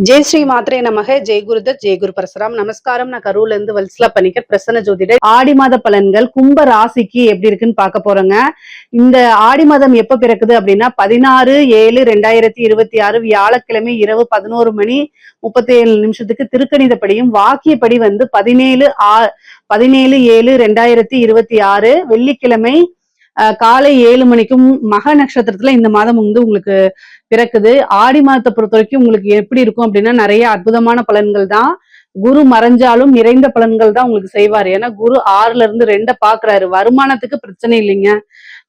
ஜெய் ஸ்ரீ மாத்ரே நமக. ஜெய் குருதத், ஜெய் குரு பரசுராம். நமஸ்காரம். நான் கரூர்ல இருந்து வல்சலா பணிக்கர், பிரசன்ன ஜோதிடர். ஆடி மாத பலன்கள் கும்ப ராசிக்கு எப்படி இருக்குன்னு பார்க்க போறோங்க. இந்த ஆடி மாதம் எப்ப பிறக்குது அப்படின்னா 16/7/2026 வியாழக்கிழமை இரவு 11 மணி 37 நிமிஷத்துக்கு திருக்கணிதப்படியும், வாக்கியப்படி வந்து 17/7/2026 வெள்ளிக்கிழமை காலை 7 மணிக்கும் மக நட்சத்திரத்துல இந்த மாதம் வந்து உங்களுக்கு பிறக்குது. ஆடி மாதத்தை பொறுத்த வரைக்கும் உங்களுக்கு எப்படி இருக்கும் அப்படின்னா நிறைய அற்புதமான பலன்கள் தான். குரு மறைஞ்சாலும் நிறைந்த பலன்கள் தான் உங்களுக்கு செய்வாரு. ஏன்னா குரு 6ல இருந்து 2 பாக்குறாரு. வருமானத்துக்கு பிரச்சனை இல்லைங்க,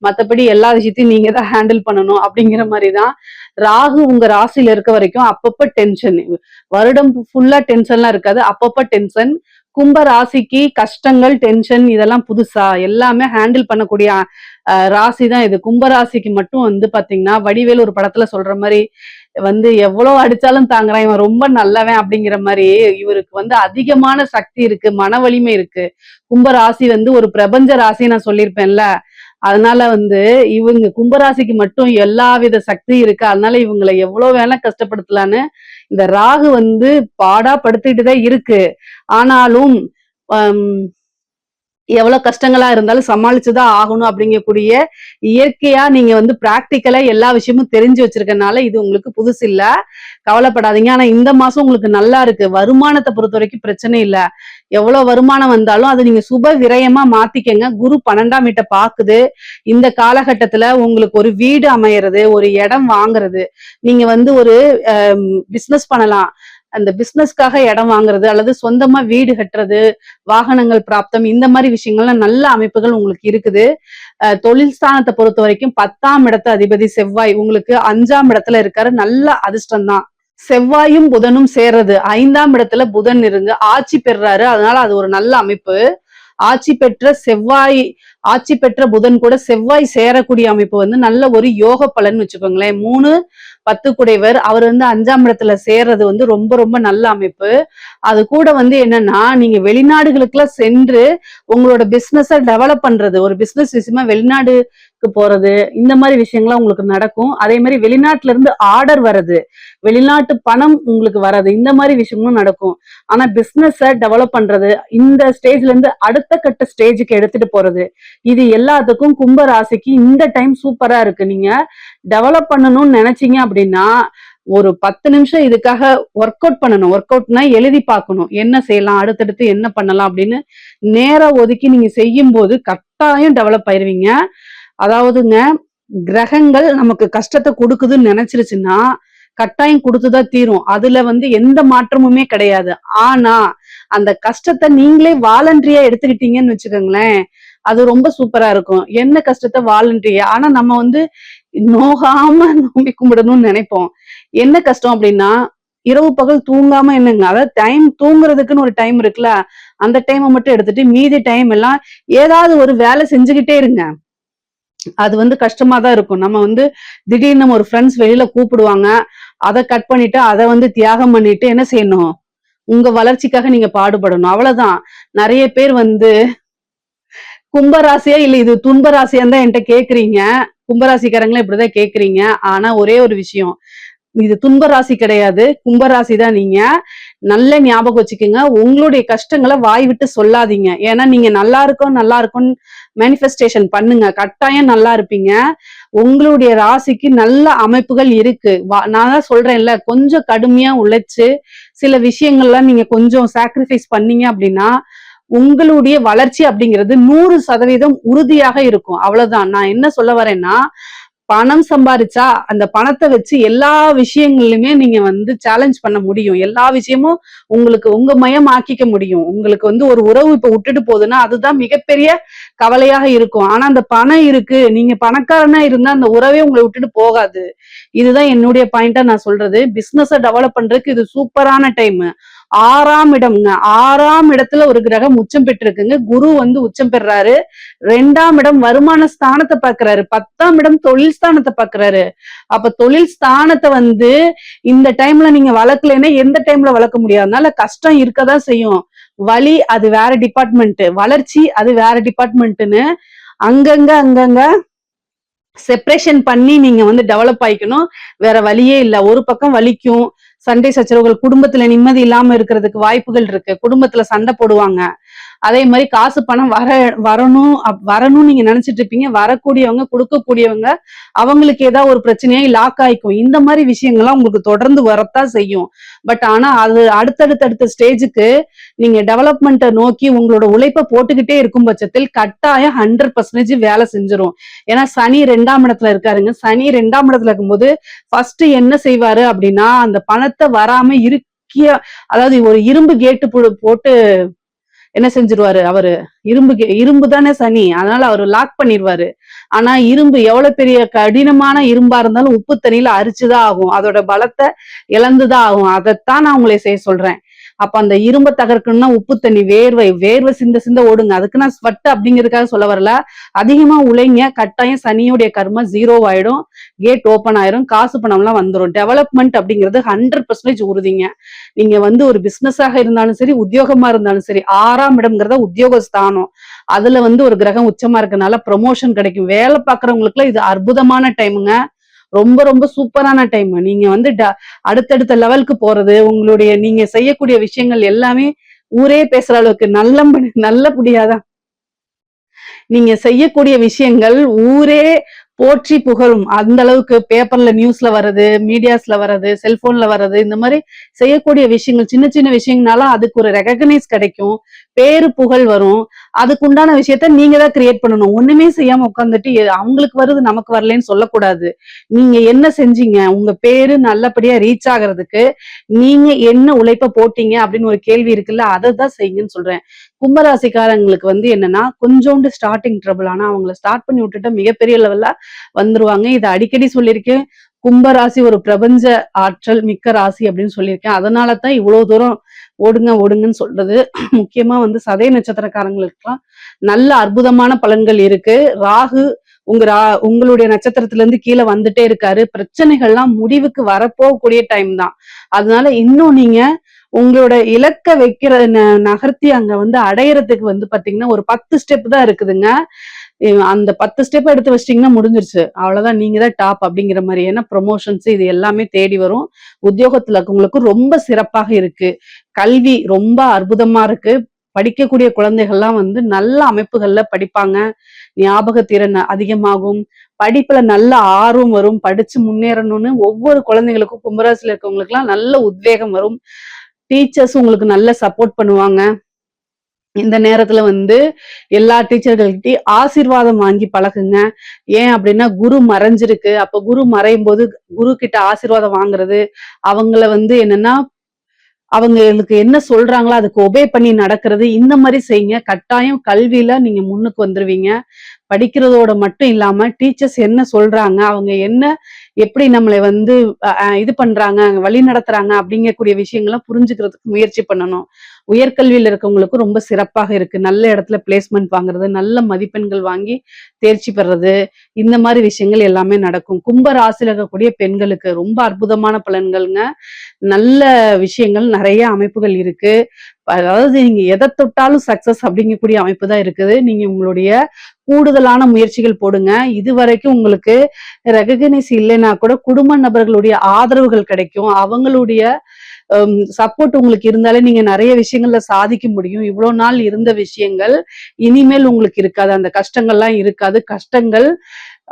மத்தபடி எல்லா விஷயத்தையும் நீங்க தான் ஹேண்டில் பண்ணணும் அப்படிங்கிற மாதிரிதான். ராகு உங்க ராசியில இருக்க வரைக்கும் அப்பப்ப டென்ஷன், வருடம் ஃபுல்லா டென்ஷன்லாம் இருக்காது, அப்பப்ப டென்ஷன். கும்ப ராசிக்கு கஷ்டங்கள், டென்ஷன் இதெல்லாம் புதுசா எல்லாமே ஹேண்டில் பண்ணக்கூடிய ராசி தான் இது. கும்பராசிக்கு மட்டும் வந்து பாத்தீங்கன்னா வடிவேல் ஒரு படத்துல சொல்ற மாதிரி வந்து எவ்வளவு அடிச்சாலும் தாங்குறான், இவன் ரொம்ப நல்லவன் அப்படிங்கிற மாதிரி இவருக்கு வந்து அதிகமான சக்தி இருக்கு, மன வலிமை இருக்கு. கும்பராசி வந்து ஒரு பிரபஞ்ச ராசி நான் சொல்லியிருப்பேன்ல. அதனால வந்து இவங்க கும்பராசிக்கு மட்டும் எல்லா வித சக்தி இருக்கு. அதனால இவங்களை எவ்வளவு வேணா கஷ்டப்படுத்தலான்னு இந்த ராகு வந்து பாடா படுத்திட்டு தான் இருக்கு. ஆனாலும் எவ்வளவு கஷ்டங்களா இருந்தாலும் சமாளிச்சுதான் ஆகணும் அப்படிங்கக்கூடிய இயற்கையா நீங்க வந்து பிராக்டிக்கலா எல்லா விஷயமும் தெரிஞ்சு வச்சிருக்கனால இது உங்களுக்கு புதுசு இல்ல, கவலைப்படாதீங்க. ஆனா இந்த மாசம் உங்களுக்கு நல்லா இருக்கு. வருமானத்தை பொறுத்த வரைக்கும் பிரச்சனை இல்ல. எவ்வளவு வருமானம் வந்தாலும் அது நீங்க சுப விரயமா மாத்திக்கங்க. குரு 12ஆம் வீட்டை பாக்குது. இந்த காலகட்டத்துல உங்களுக்கு ஒரு வீடு அமையறது, ஒரு இடம் வாங்குறது, நீங்க வந்து ஒரு பிசினஸ் பண்ணலாம். அந்த பிசினஸ்க்காக இடம் வாங்குறது அல்லது சொந்தமா வீடு கட்டுறது, வாகனங்கள் பிராப்தம், இந்த மாதிரி விஷயங்கள்லாம் நல்ல அமைப்புகள் உங்களுக்கு இருக்குது. தொழில் ஸ்தானத்தை பொறுத்த வரைக்கும் 10ஆம் இடத்து அதிபதி செவ்வாய் உங்களுக்கு 5ஆம் இடத்துல இருக்காரு. நல்ல அதிர்ஷ்டம் தான். செவ்வாயும் புதனும் சேர்றது 5ஆம் இடத்துல புதன் இருந்து ஆட்சி பெறாரு. அதனால அது ஒரு நல்ல அமைப்பு. ஆட்சி பெற்ற புதன் கூட செவ்வாய் சேரக்கூடிய அமைப்பு வந்து நல்ல ஒரு யோக பலன் வச்சுக்கோங்களேன். 3-10 குடைவர் அவர் வந்து 5ஆம் இடத்துல சேர்றது வந்து ரொம்ப ரொம்ப நல்ல அமைப்பு. அது கூட வந்து என்னன்னா, நீங்க வெளிநாடுகளுக்குலாம் சென்று உங்களோட பிசினஸ டெவலப் பண்றது, ஒரு பிசினஸ் விஷயமா வெளிநாடுக்கு போறது, இந்த மாதிரி விஷயங்கள்லாம் உங்களுக்கு நடக்கும். அதே மாதிரி வெளிநாட்டுல இருந்து ஆர்டர் வர்றது, வெளிநாட்டு பணம் உங்களுக்கு வர்றது, இந்த மாதிரி விஷயங்களும் நடக்கும். ஆனா பிசினஸ டெவலப் பண்றது, இந்த ஸ்டேஜ்ல இருந்து அடுத்த கட்ட ஸ்டேஜுக்கு எடுத்துட்டு போறது, இது எல்லாத்துக்கும் கும்ப ராசிக்கு இந்த டைம் சூப்பரா இருக்கு. நீங்க டெவலப் பண்ணணும்னு நினைச்சீங்க அப்படின்னா ஒரு 10 நிமிஷம் இதுக்காக ஒர்க் அவுட் பண்ணணும். ஒர்க் அவுட்னா எழுதி பார்க்கணும், என்ன செய்யலாம், அடுத்தடுத்து என்ன பண்ணலாம் அப்படின்னு நேரம் ஒதுக்கி நீங்க செய்யும் போது கட்டாயம் டெவலப் ஆயிருவீங்க. அதாவதுங்க, கிரகங்கள் நமக்கு கஷ்டத்தை கொடுக்குதுன்னு நினைச்சிருச்சுன்னா கட்டாயம் கொடுத்துதான் தீரும். அதுல வந்து எந்த மாற்றமுமே கிடையாது. ஆனா அந்த கஷ்டத்தை நீங்களே வாலண்டரியா எடுத்துக்கிட்டீங்கன்னு வச்சுக்கோங்களேன், அது ரொம்ப சூப்பரா இருக்கும். என்ன கஷ்டத்தை வாலண்டரியா, ஆனா நம்ம வந்து நோகாம நோம்பி கும்பிடணும்னு நினைப்போம். என்ன கஷ்டம் அப்படின்னா, இரவு பகல் தூங்காம என்னங்க, அதாவது டைம் தூங்குறதுக்குன்னு ஒரு டைம் இருக்குல்ல, அந்த டைமை மட்டும் எடுத்துட்டு மீதி டைம் எல்லாம் ஏதாவது ஒரு வேலை செஞ்சுக்கிட்டே இருங்க. அது வந்து கஷ்டமா தான் இருக்கும். நம்ம வந்து திடீர்னு ஒரு ஃப்ரெண்ட்ஸ் வெளியில கூப்பிடுவாங்க, அதை கட் பண்ணிட்டு அதை வந்து தியாகம் பண்ணிட்டு என்ன செய்யணும், உங்க வளர்ச்சிக்காக நீங்க பாடுபடணும், அவ்வளவுதான். நிறைய பேர் வந்து கும்பராசியா இல்ல இது துன்பராசியான்னு தான் என்கிட்ட கேக்குறீங்க. கும்பராசிக்காரங்களும் இப்படிதான் கேக்குறீங்க. ஆனா ஒரே ஒரு விஷயம், இது துன்பராசி கிடையாது, கும்பராசி தான். நீங்க நல்ல ஞாபகம் வச்சுக்கோங்க, உங்களுடைய கஷ்டங்களை வாய் விட்டு சொல்லாதீங்க. ஏன்னா நீங்க நல்லா இருக்கும் மேனிஃபெஸ்டேஷன் பண்ணுங்க, கட்டாயம் நல்லா இருப்பீங்க. உங்களுடைய ராசிக்கு நல்ல அமைப்புகள் இருக்கு. நான் தான் சொல்றேன்ல, கொஞ்சம் கடுமையா உழைச்சு சில விஷயங்கள்லாம் நீங்க கொஞ்சம் சாக்ரிஃபைஸ் பண்ணீங்க அப்படின்னா உங்களுடைய வளர்ச்சி அப்படிங்கிறது 100% உறுதியாக இருக்கும். அவ்வளவுதான். நான் என்ன சொல்ல வரேன்னா, பணம் சம்பாதிச்சா அந்த பணத்தை வச்சு எல்லா விஷயங்களிலுமே நீங்க வந்து சேலஞ்ச் பண்ண முடியும். எல்லா விஷயமும் உங்களுக்கு உங்க மயம் ஆக்கிக்க முடியும். உங்களுக்கு வந்து ஒரு உறவு இப்ப விட்டுட்டு போகுதுன்னா அதுதான் மிகப்பெரிய கவலையாக இருக்கும். ஆனா அந்த பணம் இருக்கு, நீங்க பணக்காரனா இருந்தா அந்த உறவே உங்களை விட்டுட்டு போகாது. இதுதான் என்னுடைய பாயிண்டா நான் சொல்றது. பிசினஸ டெவலப் பண்றதுக்கு இது சூப்பரான டைம். 6ஆம் இடம்ங்க, 6ஆம் இடத்துல ஒரு கிரகம் உச்சம் பெற்றிருக்குங்க. குரு வந்து உச்சம் பெறாரு. 2ஆம் இடம் வருமான ஸ்தானத்தை பாக்குறாரு. 10ஆம் இடம் தொழில் ஸ்தானத்தை பாக்குறாரு. அப்ப தொழில் ஸ்தானத்தை வந்து இந்த டைம்ல நீங்க வளர்க்கலைன்னா எந்த டைம்ல வளர்க்க முடியாது. அதனால கஷ்டம் இருக்கதான் செய்யும். வலி அது வேற டிபார்ட்மெண்ட், வளர்ச்சி அது வேற டிபார்ட்மெண்ட்னு அங்கங்க செப்பரேஷன் பண்ணி நீங்க வந்து டெவலப் ஆயிக்கணும். வேற வழியே இல்ல. ஒரு பக்கம் வலிக்கும், சண்டை சச்சரவுகள், குடும்பத்துல நிம்மதி இல்லாம இருக்கிறதுக்கு வாய்ப்புகள் இருக்கு. குடும்பத்துல சண்டை போடுவாங்க. அதே மாதிரி காசு பணம் வரணும் வரணும்னு நீங்க நினைச்சிட்டு இருப்பீங்க. வரக்கூடியவங்க, கொடுக்கக்கூடியவங்க அவங்களுக்கு ஏதாவது ஒரு பிரச்சனையாய் லாக் ஆயிக்கும். இந்த மாதிரி விஷயங்கள்லாம் உங்களுக்கு தொடர்ந்து வரத்தான் செய்யும். பட் ஆனா அது அடுத்தடுத்த ஸ்டேஜுக்கு நீங்க டெவலப்மெண்ட்டை நோக்கி உங்களோட உழைப்பை போட்டுக்கிட்டே இருக்கும் பட்சத்தில் கட்டாயம் 100% வேலை செஞ்சிரும். ஏன்னா சனி 2ஆம் இடத்துல இருக்காருங்க. சனி 2ஆம் இடத்துல இருக்கும்போது ஃபர்ஸ்ட் என்ன செய்வாரு அப்படின்னா, அந்த பணத்தை வராம இருக்கிய, அதாவது ஒரு இரும்பு கேட்டு போட்டு என்ன செஞ்சிருவாரு அவரு, இரும்பு தானே சனி, அதனால அவரு லாக் பண்ணிடுவாரு. ஆனா இரும்பு எவ்வளவு பெரிய கடினமான இரும்பா இருந்தாலும் உப்பு தண்ணியில அரிச்சுதான் ஆகும். அதோட பலத்தை இழந்துதான் ஆகும். அதைத்தான் நான் உங்களை செய்ய சொல்றேன். அப்ப அந்த இரும்பை தகர்க்கணும்னா உப்பு தண்ணி, வேர்வை சிந்த சிந்த ஓடுங்க. அதுக்கு நான் ஸ்வெட் அப்படிங்கிறதுக்காக சொல்ல வரல. அதிகமா உழைங்க. கட்டாயம் சனியுடைய கர்மா 0 ஆயிடும். கேட் ஓபன் ஆயிரும். காசு பணம் எல்லாம் வந்துடும். டெவலப்மெண்ட் அப்படிங்கிறது 100% உறுதிங்க. நீங்க வந்து ஒரு பிசினஸாக இருந்தாலும் சரி, உத்தியோகமா இருந்தாலும் சரி, 6ஆம் இடம்ங்கிறத உத்தியோக ஸ்தானம். அதுல வந்து ஒரு கிரகம் உச்சமா இருக்கனால ப்ரமோஷன் கிடைக்கும். வேலை பார்க்கறவங்களுக்குலாம் இது அற்புதமான டைமுங்க. ரொம்ப ரொம்ப சூப்பரான டைம். நீங்க வந்து அடுத்தடுத்த லெவலுக்கு போறது, உங்களுடைய நீங்க செய்யக்கூடிய விஷயங்கள் எல்லாமே ஊரே பேசுற அளவுக்கு நல்லபடியாதான் நீங்க செய்யக்கூடிய விஷயங்கள் ஊரே போற்றி புகழும். அந்த அளவுக்கு பேப்பர்ல நியூஸ்ல வர்றது, மீடியாஸ்ல வர்றது, செல்போன்ல வர்றது, இந்த மாதிரி செய்யக்கூடிய விஷயங்கள் சின்ன சின்ன விஷயங்கள்னால அதுக்கு ஒரு ரெகக்னைஸ் கிடைக்கும். பேரு புகழ் வரும். அதுக்கு உண்டான விஷயத்த நீங்க தான் கிரியேட் பண்ணணும். ஒண்ணுமே செய்யாம உட்காந்துட்டு அவங்களுக்கு வருது நமக்கு வரலன்னு சொல்லக்கூடாது. நீங்க என்ன செஞ்சீங்க, உங்க பேரு நல்லபடியா ரீச் ஆகுறதுக்கு நீங்க என்ன உழைப்ப போட்டீங்க அப்படின்னு ஒரு கேள்வி இருக்குல்ல, அதை தான் செய்யுங்கன்னு சொல்றேன். கும்பராசிக்காரங்களுக்கு வந்து என்னன்னா, கொஞ்சோண்டு ஸ்டார்டிங் ட்ரபிள். ஆனா அவங்களை ஸ்டார்ட் பண்ணி விட்டுட்டா மிகப்பெரிய லெவல்ல வந்துருவாங்க. இதை அடிக்கடி சொல்லியிருக்கேன். கும்பராசி ஒரு பிரபஞ்ச ஆற்றல் மிக்க ராசி அப்படின்னு சொல்லியிருக்கேன். அதனாலதான் இவ்வளவு தூரம் ஓடுங்கன்னு சொல்றது. முக்கியமா வந்து சதய நட்சத்திரக்காரங்களுக்குலாம் நல்ல அற்புதமான பலன்கள் இருக்கு. ராகு உங்களுடைய நட்சத்திரத்துல இருந்து கீழே வந்துட்டே இருக்காரு. பிரச்சனைகள்லாம் முடிவுக்கு வரப்போகக்கூடிய டைம் தான். அதனால இன்னும் நீங்க உங்களோட இலக்க வைக்கிற நகர்த்தி அங்க வந்து அடையறதுக்கு வந்து பாத்தீங்கன்னா ஒரு 10 ஸ்டெப் தான் இருக்குதுங்க. அந்த 10 ஸ்டெப் எடுத்து வச்சிட்டீங்கன்னா முடிஞ்சிருச்சு. அவ்வளவுதான், நீங்க தான் டாப் அப்படிங்கிற மாதிரி. ஏன்னா ப்ரொமோஷன்ஸ் இது எல்லாமே தேடி வரும். உத்தியோகத்துல இருக்கவங்களுக்கு ரொம்ப சிறப்பாக இருக்கு. கல்வி ரொம்ப அற்புதமா இருக்கு. படிக்கக்கூடிய குழந்தைகள்லாம் வந்து நல்ல அமைப்புகள்ல படிப்பாங்க. ஞாபக திறன் அதிகமாகும். படிப்புல நல்ல ஆர்வம் வரும். படிச்சு முன்னேறணும்னு ஒவ்வொரு குழந்தைகளுக்கும், கும்பராசில இருக்கவங்களுக்கு எல்லாம் நல்ல உத்வேகம் வரும். டீச்சர்ஸ் உங்களுக்கு நல்ல சப்போர்ட் பண்ணுவாங்க. இந்த நேரத்துல வந்து எல்லா டீச்சர்கள்கிட்டயும் ஆசீர்வாதம் வாங்கி பழகுங்க. ஏன் அப்படின்னா குரு மறைஞ்சிருக்கு. அப்ப குரு மறையும் போது குரு கிட்ட ஆசீர்வாதம் வாங்குறது, அவங்கள வந்து என்னன்னா அவங்களுக்கு என்ன சொல்றாங்களோ அதுக்கு ஒபே பண்ணி நடக்கிறது, இந்த மாதிரி செய்யுங்க. கட்டாயம் கல்வியில நீங்க முன்னுக்கு வந்துருவீங்க. படிக்கிறதோட மட்டும் இல்லாம டீச்சர்ஸ் என்ன சொல்றாங்க, அவங்க என்ன எப்படி நம்மளை வந்து இது பண்றாங்க, வழி நடத்துறாங்க அப்படிங்கக்கூடிய விஷயங்கள்லாம் புரிஞ்சுக்கிறதுக்கு முயற்சி பண்ணணும். உயர்கல்வியில இருக்கவங்களுக்கும் ரொம்ப சிறப்பாக இருக்கு. நல்ல இடத்துல பிளேஸ்மெண்ட் வாங்குறது, நல்ல மதிப்பெண்கள் வாங்கி தேர்ச்சி பெறது, இந்த மாதிரி விஷயங்கள் எல்லாமே நடக்கும். கும்ப ராசியில இருக்கக்கூடிய பெண்களுக்கு ரொம்ப அற்புதமான பலன்கள்ங்க. நல்ல விஷயங்கள் நிறைய அமைப்புகள் இருக்கு. அதாவது நீங்க எதை தொட்டாலும் சக்சஸ் அப்படிங்கக்கூடிய அமைப்பு தான் இருக்குது. நீங்க உங்களுடைய கூடுதலான முயற்சிகள் போடுங்க. இது வரைக்கும் உங்களுக்கு ரெகக்னைஸ் இல்லைன்னா கூட குடும்ப நபர்களுடைய ஆதரவுகள் கிடைக்கும். அவங்களுடைய சப்போர்ட் உங்களுக்கு இருந்தாலே நீங்க நிறைய விஷயங்கள்ல சாதிக்க முடியும். இவ்வளவு நாள் இருந்த விஷயங்கள் இனிமேல் உங்களுக்கு இருக்காது. அந்த கஷ்டங்கள்லாம் இருக்காது. கஷ்டங்கள்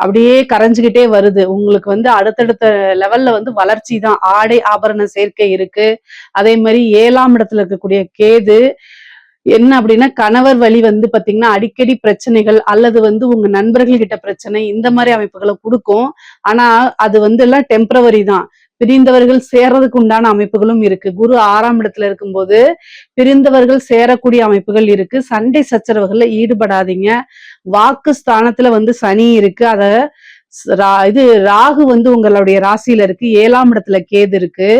அப்படியே கரைஞ்சுகிட்டே வருது. உங்களுக்கு வந்து அடுத்தடுத்த லெவல்ல வந்து வளர்ச்சி தான். ஆடை ஆபரண சேர்க்கை இருக்கு. அதே மாதிரி 7ஆம் இடத்துல இருக்கக்கூடிய கேது என்ன அப்படின்னா, கணவர் வழி வந்து பாத்தீங்கன்னா அடிக்கடி பிரச்சனைகள், அல்லது வந்து உங்க நண்பர்கள் கிட்ட பிரச்சனை, இந்த மாதிரி அமைப்புகளை கொடுக்கும். ஆனா அது வந்து எல்லாம் டெம்பரவரி தான். பிரிந்தவர்கள் சேர்றதுக்கு உண்டான அமைப்புகளும் இருக்கு. குரு 6ஆம் இடத்துல இருக்கும்போது பிரிந்தவர்கள் சேரக்கூடிய அமைப்புகள் இருக்கு. சண்டை சச்சரவுகள்ல ஈடுபடாதீங்க. வாக்கு ஸ்தானத்துல வந்து சனி இருக்கு. இது ராகு வந்து உங்களுடைய ராசியில இருக்கு. 7ஆம் இடத்துல கேது இருக்கு.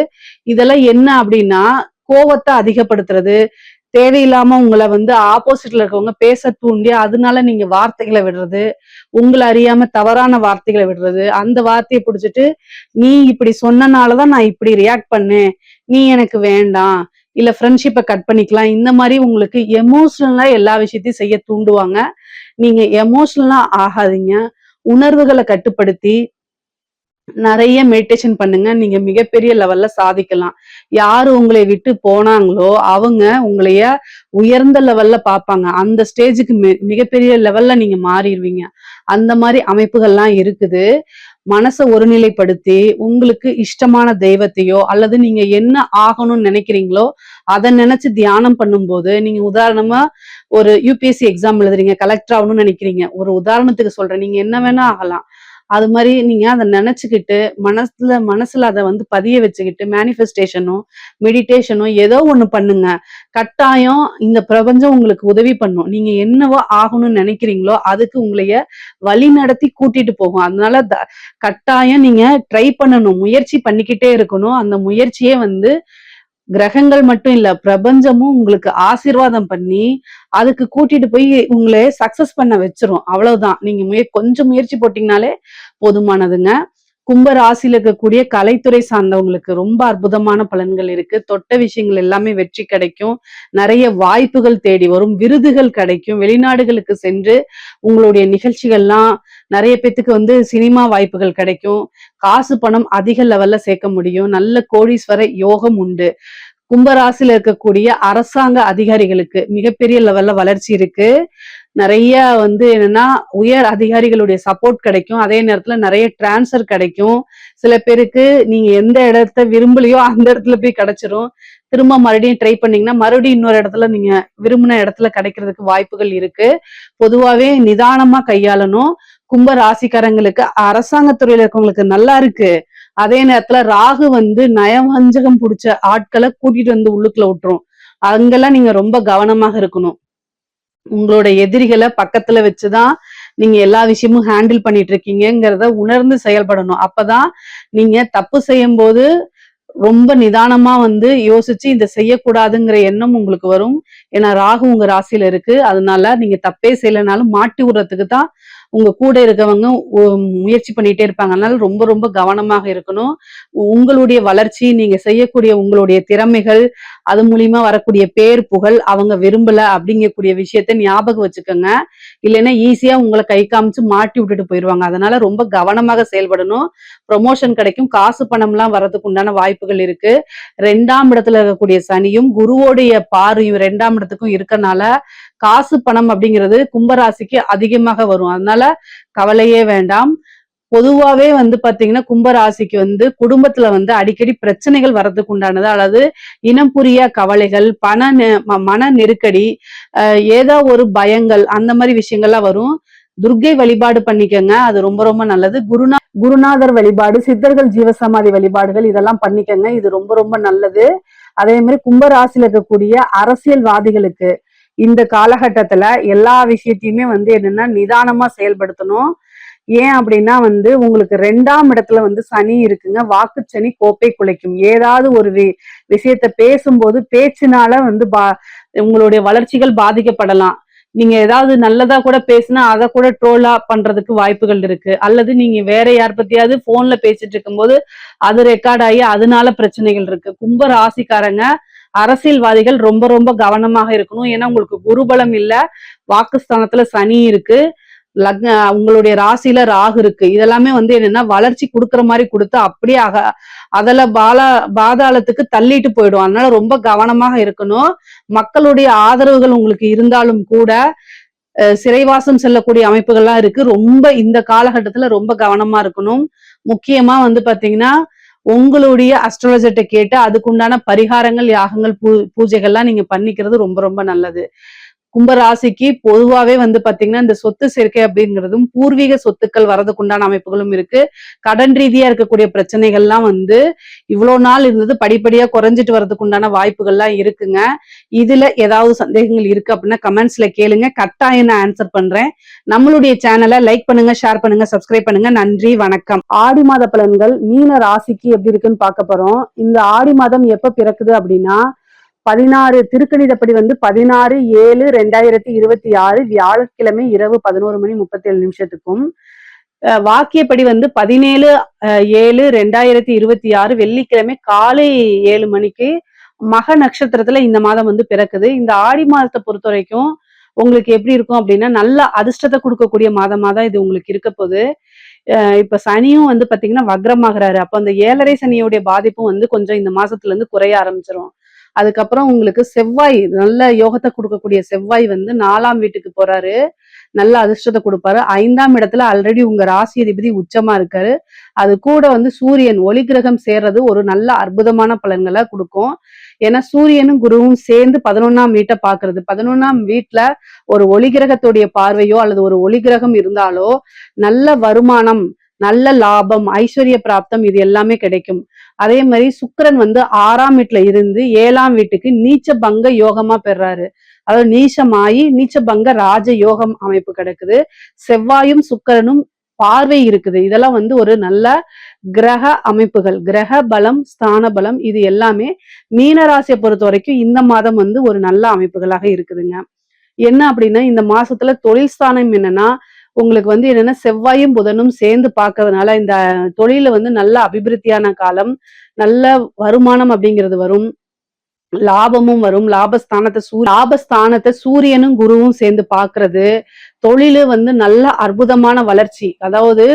இதெல்லாம் என்ன அப்படின்னா, கோவத்தை அதிகப்படுத்துறது, தேவையில்லாம உங்களை வந்து ஆப்போசிட்ல இருக்கவங்க பேச தூண்டி அதனால நீங்க வார்த்தைகளை விடுறது, உங்களை அறியாம தவறான வார்த்தைகளை விடுறது, அந்த வார்த்தையை பிடிச்சிட்டு நீ இப்படி சொன்னனாலதான் நான் இப்படி ரியாக்ட் பண்ணேன், நீ எனக்கு வேண்டாம், இல்ல ஃப்ரெண்ட்ஷிப்பை கட் பண்ணிக்கலாம், இந்த மாதிரி உங்களுக்கு எமோஷனலா எல்லா விஷயத்தையும் செய்ய தூண்டுவாங்க. நீங்க எமோஷனலா ஆகாதீங்க. உணர்வுகளை கட்டுப்படுத்தி நிறைய மெடிடேஷன் பண்ணுங்க. நீங்க மிகப்பெரிய லெவல்ல சாதிக்கலாம். யாரு உங்களை விட்டு போனாங்களோ அவங்க உங்களைய உயர்ந்த லெவல்ல பார்ப்பாங்க. அந்த ஸ்டேஜுக்கு மிகப்பெரிய லெவல்ல நீங்க மாறிடுவீங்க. அந்த மாதிரி அமைப்புகள்லாம் இருக்குது. மனச ஒருநிலைப்படுத்தி உங்களுக்கு இஷ்டமான தெய்வத்தையோ அல்லது நீங்க என்ன ஆகணும்னு நினைக்கிறீங்களோ அதை நினைச்சு தியானம் பண்ணும்போது, நீங்க உதாரணமா ஒரு யூபிஎஸ்சி எக்ஸாம் எழுதுறீங்க, கலெக்டர் ஆகணும்னு நினைக்கிறீங்க. ஒரு உதாரணத்துக்கு சொல்றேன். நீங்க என்ன வேணா ஆகலாம். அது மாதிரி நீங்க அதை நினைச்சுக்கிட்டு மனசுல அதை வந்து பதிய வச்சுக்கிட்டு மேனிஃபெஸ்டேஷனோ மெடிடேஷனோ ஏதோ ஒண்ணு பண்ணுங்க. கட்டாயம் இந்த பிரபஞ்சம் உங்களுக்கு உதவி பண்ணும். நீங்க என்னவோ ஆகணும்னு நினைக்கிறீங்களோ அதுக்கு உங்களைய வழி நடத்தி கூட்டிட்டு போகும். அதனால கட்டாயம் நீங்க ட்ரை பண்ணணும், முயற்சி பண்ணிக்கிட்டே இருக்கணும். அந்த முயற்சியே வந்து கிரகங்கள் மட்டும் இல்ல, பிரபஞ்சமும் உங்களுக்கு ஆசீர்வாதம் பண்ணி அதுக்கு கூட்டிட்டு போய் உங்களை சக்சஸ் பண்ண வச்சிரும். அவ்வளவுதான். நீங்க கொஞ்சம் முயற்சி போட்டீங்கனாலே போதுமானதுங்க. கும்ப ராசியில இருக்கக்கூடிய கலைத்துறை சார்ந்தவங்களுக்கு ரொம்ப அற்புதமான பலன்கள் இருக்கு. தொட்ட விஷயங்கள் எல்லாமே வெற்றி கிடைக்கும். நிறைய வாய்ப்புகள் தேடி வரும். விருதுகள் கிடைக்கும். வெளிநாடுகளுக்கு சென்று உங்களுடைய நிகழ்ச்சிகள்லாம் நிறைய பேத்துக்கு வந்து சினிமா வாய்ப்புகள் கிடைக்கும். காசு பணம் அதிக லெவல்ல சேர்க்க முடியும். நல்ல கோடீஸ்வர யோகம் உண்டு. கும்பராசியில இருக்கக்கூடிய அரசாங்க அதிகாரிகளுக்கு மிகப்பெரிய லெவல்ல வளர்ச்சி இருக்கு. நிறைய வந்து என்னன்னா உயர் அதிகாரிகளுடைய சப்போர்ட் கிடைக்கும். அதே நேரத்துல நிறைய டிரான்ஸ்ஃபர் கிடைக்கும். சில பேருக்கு நீங்க எந்த இடத்த விரும்பலையோ அந்த இடத்துல போய் கிடைச்சிரும். திரும்ப மறுபடியும் ட்ரை பண்ணீங்கன்னா மறுபடியும் இன்னொரு இடத்துல நீங்க விரும்பின இடத்துல கிடைக்கிறதுக்கு வாய்ப்புகள் இருக்கு. பொதுவாவே நிதானமா கையாளணும். கும்ப ராசிக்காரங்களுக்கு அரசாங்கத்துறையில இருக்கவங்களுக்கு நல்லா இருக்கு. அதே நேரத்துல ராகு வந்து நயவஞ்சகம் பிடிச்ச ஆட்களை கூட்டிட்டு வந்து உள்ளுக்குள்ள விட்டுரும். அங்கெல்லாம் நீங்க ரொம்ப கவனமாக இருக்கணும். உங்களோட எதிரிகளை பக்கத்துல வச்சுதான் நீங்க எல்லா விஷயமும் ஹேண்டில் பண்ணிட்டு இருக்கீங்கிறத உணர்ந்து செயல்படணும். அப்பதான் நீங்க தப்பு செய்யும் போது ரொம்ப நிதானமா வந்து யோசிச்சு இதை செய்யக்கூடாதுங்கிற எண்ணம் உங்களுக்கு வரும். ஏன்னா ராகு உங்க ராசியில இருக்கு. அதனால நீங்க தப்பே செய்யலைனாலும் மாட்டி விடுறதுக்கு தான் உங்க கூட இருக்கவங்க முயற்சி பண்ணிட்டே இருப்பாங்க. அதனால ரொம்ப ரொம்ப கவனமாக இருக்கணும். உங்களுடைய வளர்ச்சி, நீங்க செய்யக்கூடிய உங்களுடைய திறமைகள், அது மூலியமா வரக்கூடிய பேர் புகழ் அவங்க விரும்பல அப்படிங்கக்கூடிய விஷயத்த ஞாபகம் வச்சுக்கோங்க. இல்லைன்னா ஈஸியா உங்களை கை காமிச்சு மாட்டி விட்டுட்டு போயிடுவாங்க. அதனால ரொம்ப கவனமாக செயல்படணும். ப்ரொமோஷன் கிடைக்கும். காசு பணம் எல்லாம் வர்றதுக்கு உண்டான வாய்ப்புகள் இருக்கு. 2ஆம் இடத்துல இருக்கக்கூடிய சனியும் குருவோடைய பார்வையும் 2ஆம் இடத்துக்கும் இருக்கனால காசு பணம் அப்படிங்கிறது கும்பராசிக்கு அதிகமாக வரும். அதனால கவலையே வேண்டாம். பொதுவாவே வந்து பாத்தீங்கன்னா கும்பராசிக்கு வந்து குடும்பத்துல வந்து அடிக்கடி பிரச்சனைகள் வர்றதுக்கு உண்டானது, அல்லது இனம் புரியா கவலைகள், மன நெருக்கடி, ஏதோ ஒரு பயங்கள், அந்த மாதிரி விஷயங்கள்லாம் வரும். துர்க்கை வழிபாடு பண்ணிக்கங்க. அது ரொம்ப ரொம்ப நல்லது. குருநாதர் வழிபாடு, சித்தர்கள் ஜீவசமாதி வழிபாடுகள் இதெல்லாம் பண்ணிக்கங்க. இது ரொம்ப ரொம்ப நல்லது. அதே மாதிரி கும்பராசியில இருக்கக்கூடிய அரசியல்வாதிகளுக்கு இந்த காலகட்டத்துல எல்லா விஷயத்தையுமே வந்து என்னன்னா நிதானமா செயல்படுத்தணும். ஏன் அப்படின்னா வந்து உங்களுக்கு 2ஆம் இடத்துல வந்து சனி இருக்குங்க. வாக்கு சனி கோப்பை குலைக்கும். ஏதாவது ஒரு விஷயத்த பேசும்போது பேச்சினால வந்து உங்களுடைய வளர்ச்சிகள் பாதிக்கப்படலாம். நீங்க ஏதாவது நல்லதா கூட பேசினா அதை கூட ட்ரோலா பண்றதுக்கு வாய்ப்புகள் இருக்கு. அல்லது நீங்க வேற யார் பத்தியாவது போன்ல பேசிட்டு இருக்கும்போது அது ரெக்கார்ட் ஆகி அதனால பிரச்சனைகள் இருக்கு. கும்ப ராசிக்காரங்க அரசியல்வாதிகள் ரொம்ப ரொம்ப கவனமாக இருக்கணும். ஏன்னா உங்களுக்கு குருபலம் இல்ல, வாக்குஸ்தானத்துல சனி இருக்கு, உங்களுடைய ராசியில ராகு இருக்கு. இதெல்லாமே வந்து என்னன்னா வளர்ச்சி கொடுக்குற மாதிரி கொடுத்து அப்படியே அதுல பாதாளத்துக்கு தள்ளிட்டு போயிடும். அதனால ரொம்ப கவனமாக இருக்கணும். மக்களுடைய ஆதரவுகள் உங்களுக்கு இருந்தாலும் கூட சிறைவாசம் செல்லக்கூடிய அமைப்புகள்லாம் இருக்கு. ரொம்ப இந்த காலகட்டத்துல ரொம்ப கவனமா இருக்கணும். முக்கியமா வந்து பாத்தீங்கன்னா உங்களுடைய அஸ்ட்ராலஜர்ட்ட கேட்டு அதுக்குண்டான பரிகாரங்கள், யாகங்கள், பூஜைகள்லாம் நீங்க பண்ணிக்கிறது ரொம்ப ரொம்ப நல்லது. கும்பராசிக்கு பொதுவாவே வந்து பாத்தீங்கன்னா இந்த சொத்து சேர்க்கை அப்படிங்கிறதும் பூர்வீக சொத்துக்கள் வரதுக்குண்டான அமைப்புகளும் இருக்கு. கடன் ரீதியா இருக்கக்கூடிய பிரச்சனைகள்லாம் வந்து இவ்வளவு நாள் இருந்தது படிப்படியா குறைஞ்சிட்டு வரதுக்குண்டான வாய்ப்புகள்லாம் இருக்குங்க. இதுல ஏதாவது சந்தேகங்கள் இருக்கு அப்படின்னா கமெண்ட்ஸ்ல கேளுங்க. கட்டாயம் நான் ஆன்சர் பண்றேன். நம்மளுடைய சேனலை லைக் பண்ணுங்க, ஷேர் பண்ணுங்க, சப்ஸ்கிரைப் பண்ணுங்க. நன்றி, வணக்கம். ஆடி மாத பலன்கள் மீன ராசிக்கு எப்படி இருக்குன்னு பார்க்க போறோம். இந்த ஆடி மாதம் எப்ப பிறக்குது அப்படின்னா 16 திருக்கணிதப்படி வந்து 16/7/2026 வியாழக்கிழமை இரவு 11:37 வாக்கியப்படி வந்து 17/7/2026 வெள்ளிக்கிழமை காலை 7 மணிக்கு மக நட்சத்திரத்துல இந்த மாதம் வந்து பிறக்குது. இந்த ஆடி மாதத்தை பொறுத்த வரைக்கும் உங்களுக்கு எப்படி இருக்கும் அப்படின்னா நல்ல அதிர்ஷ்டத்தை கொடுக்கக்கூடிய மாதமா தான் இது உங்களுக்கு இருக்க போகுது. இப்ப சனியும் வந்து பாத்தீங்கன்னா வக்ரமாகறாரு. அப்ப அந்த 7.5 சனியோடைய பாதிப்பும் வந்து கொஞ்சம் இந்த மாசத்துல இருந்து குறைய ஆரம்பிச்சிரும். அதுக்கப்புறம் உங்களுக்கு செவ்வாய் நல்ல யோகத்தை கொடுக்கக்கூடிய செவ்வாய் வந்து 4ஆம் வீட்டுக்கு போறாரு. நல்ல அதிர்ஷ்டத்தை கொடுப்பாரு. 5ஆம் இடத்துல ஆல்ரெடி உங்க ராசி அதிபதி உச்சமா இருக்காரு. அது கூட வந்து சூரியன் ஒளி கிரகம் சேர்றது ஒரு நல்ல அற்புதமான பலன்களை கொடுக்கும். ஏன்னா சூரியனும் குருவும் சேர்ந்து 11ஆம் வீட்டை பாக்குறது. 11ஆம் வீட்டுல ஒரு ஒளி கிரகத்துடைய பார்வையோ அல்லது ஒரு ஒளி கிரகம் இருந்தாலோ நல்ல வருமானம், நல்ல லாபம், ஐஸ்வர்ய பிராப்தம் இது எல்லாமே கிடைக்கும். அதே மாதிரி சுக்கிரன் வந்து 6ஆம் வீட்டுல இருந்து 7ஆம் வீட்டுக்கு நீச்ச பங்க யோகமா பெறாரு. அதாவது நீச்சமாயி நீச்ச பங்க ராஜ யோகம் அமைப்பு கிடைக்குது. செவ்வாயும் சுக்கிரனும் பார்வை இருக்குது. இதெல்லாம் வந்து ஒரு நல்ல கிரக அமைப்புகள். கிரக பலம், ஸ்தான பலம் இது எல்லாமே மீனராசியை பொறுத்த வரைக்கும் இந்த மாதம் வந்து ஒரு நல்ல அமைப்புகளாக இருக்குதுங்க. என்ன அப்படின்னா இந்த மாசத்துல தொழில் ஸ்தானம் என்னன்னா உங்களுக்கு வந்து என்னன்னா செவ்வாயும் புதனும் சேர்ந்து பார்க்கறதுனால இந்த தொழில வந்து நல்ல அபிவிருத்தியான காலம், நல்ல வருமானம் அப்படிங்கிறது வரும். லாபமும் வரும். லாபஸ்தானத்தை சூரியனும் குருவும் சேர்ந்து பாக்குறது, தொழிலு வந்து நல்ல அற்புதமான வளர்ச்சி. அதாவது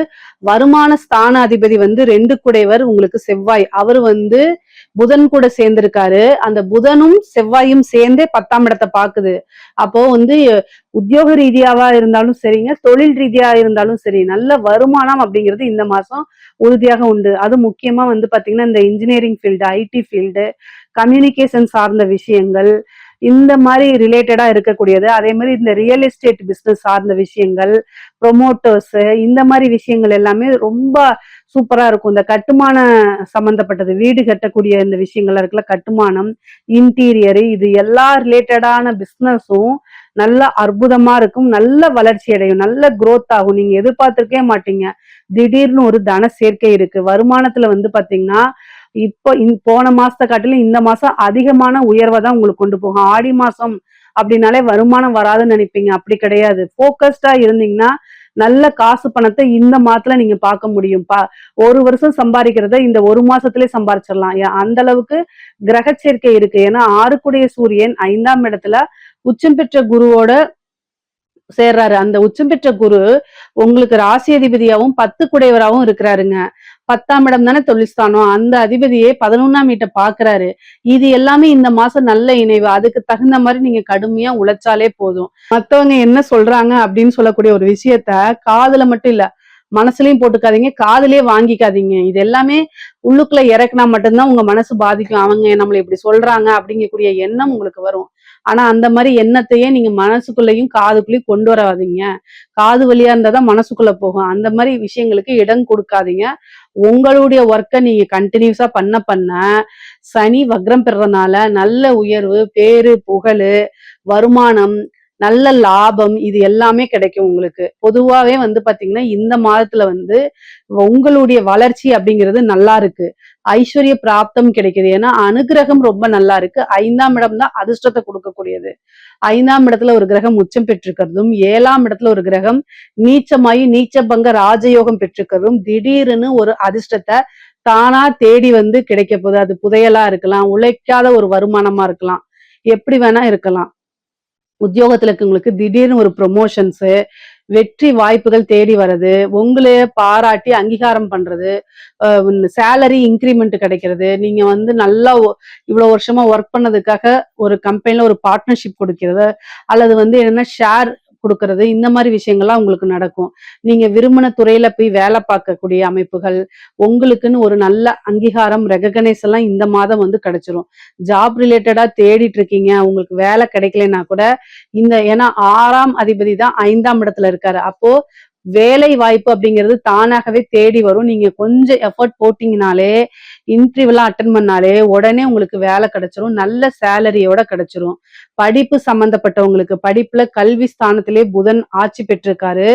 வருமான ஸ்தான அதிபதி வந்து 2 குடைவர் உங்களுக்கு செவ்வாய். அவரு வந்து புதன் கூட சேர்ந்திருக்காரு. அந்த புதனும் செவ்வாயும் சேர்ந்தே 10ஆம் இடத்தை பாக்குது. அப்போ வந்து உத்தியோக ரீதியாவா இருந்தாலும் சரிங்க, தொழில் ரீதியா இருந்தாலும் சரி, நல்ல வருமானம் அப்படிங்கிறது இந்த மாசம் உறுதியாக உண்டு. அது முக்கியமா வந்து பாத்தீங்கன்னா இந்த engineering field, IT field, communication சார்ந்த விஷயங்கள், இந்த மாதிரி ரிலேட்டடா இருக்கக்கூடியது. அதே மாதிரி இந்த ரியல் எஸ்டேட் பிசினஸ் சார்ந்த விஷயங்கள், ப்ரொமோட்டர்ஸ், இந்த மாதிரி விஷயங்கள் எல்லாமே ரொம்ப சூப்பரா இருக்கும். இந்த கட்டுமான சம்பந்தப்பட்டது, வீடு கட்டக்கூடிய இந்த விஷயங்கள்லாம் இருக்குல்ல, கட்டுமானம், இன்டீரியர், இது எல்லா ரிலேட்டடான பிசினஸும் நல்ல அற்புதமா இருக்கும். நல்ல வளர்ச்சி அடையும், நல்ல growth ஆகும். நீங்க எதிர்பார்த்திருக்கவே மாட்டீங்க. திடீர்னு ஒரு தன சேர்க்கை இருக்கு. வருமானத்துல வந்து பாத்தீங்கன்னா இப்போ போன மாசத்தை காட்டிலும் இந்த மாசம் அதிகமான உயர்வை தான் உங்களுக்கு கொண்டு போகும். ஆடி மாசம் அப்படின்னாலே வருமானம் வராதுன்னு நினைப்பீங்க. அப்படி கிடையாது. போக்கஸ்டா இருந்தீங்கன்னா நல்ல காசு பணத்தை இந்த மாதத்துல நீங்க பார்க்க முடியும். ஒரு வருஷம் சம்பாதிக்கிறத இந்த ஒரு மாசத்திலே சம்பாரிச்சிடலாம். அந்த அளவுக்கு கிரக சேர்க்கை இருக்கு. ஏன்னா 6 சூரியன் 5ஆம் இடத்துல உச்சம் பெற்ற குருவோட சேர்றாரு. அந்த உச்சம் பெற்ற குரு உங்களுக்கு ராசி அதிபதியாவும் 10 குடையவராகவும் இருக்கிறாருங்க. 10ஆம் இடம் தானே தொழில்ஸ்தானம். அந்த அதிபதியே 11ஆம் வீட்டை பாக்குறாரு. இது எல்லாமே இந்த மாசம் நல்ல இணைவு. அதுக்கு தகுந்த மாதிரி நீங்க கடுமையா உழைச்சாலே போதும். மத்தவங்க என்ன சொல்றாங்க அப்படின்னு சொல்லக்கூடிய ஒரு விஷயத்த காதுல மட்டும் இல்ல, மனசுலயும் போட்டுக்காதீங்க, காதுலயே வாங்கிக்காதீங்க. இது எல்லாமே உள்ளுக்குள்ள இறக்குனா மட்டும்தான் உங்க மனசு பாதிக்கும். அவங்க நம்மளை இப்படி சொல்றாங்க அப்படிங்கக்கூடிய எண்ணம் உங்களுக்கு வரும். ஆனா அந்த மாதிரி எண்ணத்தையே நீங்க மனசுக்குள்ளேயும் காதுக்குள்ளேயும் கொண்டு வராதீங்க. காது வழியா இருந்தாதான் மனசுக்குள்ள போகும். அந்த மாதிரி விஷயங்களுக்கு இடம் கொடுக்காதீங்க. உங்களுடைய ஒர்க்கை நீங்க கண்டினியூஸா பண்ண சனி வக்ரம் பெறறதுனால நல்ல உயர்வு, பேரு, புகழு, வருமானம், நல்ல லாபம் இது எல்லாமே கிடைக்கும் உங்களுக்கு. பொதுவாவே வந்து பாத்தீங்கன்னா இந்த மாதத்துல வந்து உங்களுடைய வளர்ச்சி அப்படிங்கிறது நல்லா இருக்கு. ஐஸ்வர்ய பிராப்தம் கிடைக்குது. ஏன்னா அனுகிரகம் ரொம்ப நல்லா இருக்கு. 5ஆம் இடம் தான் அதிர்ஷ்டத்தை கொடுக்கக்கூடியது. 5ஆம் இடத்துல ஒரு கிரகம் உச்சம் பெற்றிருக்கிறதும், 7ஆம் இடத்துல ஒரு கிரகம் நீச்சமாயி நீச்ச பங்க ராஜயோகம் பெற்றிருக்கிறதும் திடீர்னு ஒரு அதிர்ஷ்டத்தை தானா தேடி வந்து கிடைக்க போகுது. அது புதையலா இருக்கலாம், உழைக்காத ஒரு வருமானமா இருக்கலாம், எப்படி வேணா இருக்கலாம். உத்தியோகத்துல இருக்கவங்களுக்கு திடீர்னு ஒரு ப்ரொமோஷன்ஸ், வெற்றி வாய்ப்புகள் தேடி வர்றது, உங்களையே பாராட்டி அங்கீகாரம் பண்றது, சேலரி இன்கிரிமெண்ட் கிடைக்கிறது, நீங்க வந்து நல்லா இவ்வளவு வருஷமா ஒர்க் பண்ணதுக்காக ஒரு கம்பெனில ஒரு பார்ட்னர்ஷிப் கொடுக்கிறது, அல்லது வந்து என்னன்னா ஷேர் கொடுக்கறது, இந்த மாதிரி விஷயங்கள்லாம் உங்களுக்கு நடக்கும். நீங்க விரும்பின துறையில போய் வேலை பார்க்கக்கூடிய அமைப்புகள், உங்களுக்குன்னு ஒரு நல்ல அங்கீகாரம், ரெகக்னைஸ் எல்லாம் இந்த மாதம் வந்து கிடைச்சிரும். ஜாப் ரிலேட்டடா தேடிட்டு இருக்கீங்க, உங்களுக்கு வேலை கிடைக்கலன்னா கூட இந்த ஏன்னா 6ஆம் அதிபதி தான் 5ஆம் இடத்துல இருக்காரு. அப்போ வேலை வாய்ப்பு அப்படிங்கிறது தானாகவே தேடி வரும். நீங்க கொஞ்சம் எஃபர்ட் போட்டீங்கனாலே, இன்டர்வியூ எல்லாம் அட்டன் பண்ணாலே உடனே உங்களுக்கு வேலை கிடைச்சிரும். நல்ல சேலரியோட கிடைச்சிரும். படிப்பு சம்பந்தப்பட்டவங்களுக்கு படிப்புல கல்வி ஸ்தானத்திலே புதன் ஆட்சி பெற்றிருக்காரு.